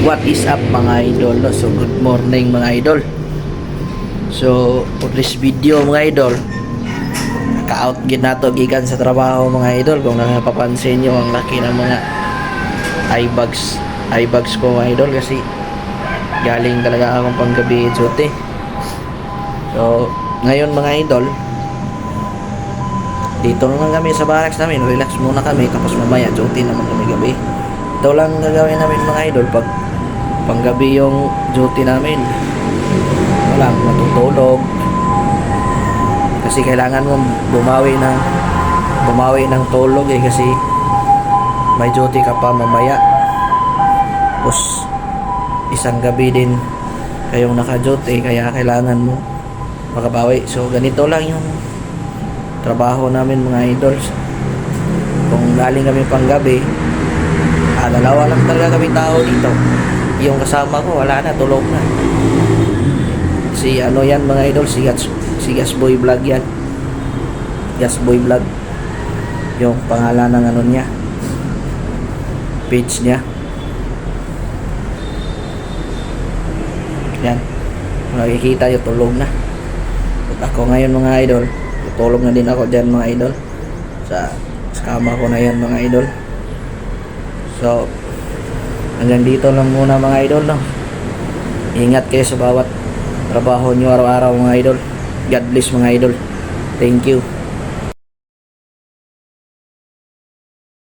What is up mga idol, no? So good morning mga idol. So for this video mga idol, ka-out gid nato gikan sa trabaho mga idol. Kung napapansin nyo ang laki ng mga eye bags ko mga idol, kasi galing talaga akong panggabi duty. So ngayon mga idol, dito naman kami sa barracks namin, relax muna kami, tapos mamaya duty naman kami gabi. Ito lang gagawin namin mga idol pag panggabi yung duty namin. Wala, matutulog kasi kailangan mo bumawi ng tulog kasi may duty ka pa mamaya, tapos isang gabi din kayong naka-duty, kaya kailangan mo makabawi. So ganito lang yung trabaho namin mga idols. Kung galing kami panggabi, dalawa lang talaga kami tao dito. Yung kasama ko wala na, tulog na. Si ano yan mga idol, si Gas Boy Vlog yan. Gas Boy Vlog yung pangalan ng ano niya, page niya. Yan, nakikita yung tulog na. At ako ngayon mga idol, tulog na din ako dyan mga idol, sa kama ko na yan mga idol. So hanggang dito lang muna mga idol, no? Ingat kayo sa bawat trabaho nyo araw-araw mga idol. God bless mga idol. Thank you.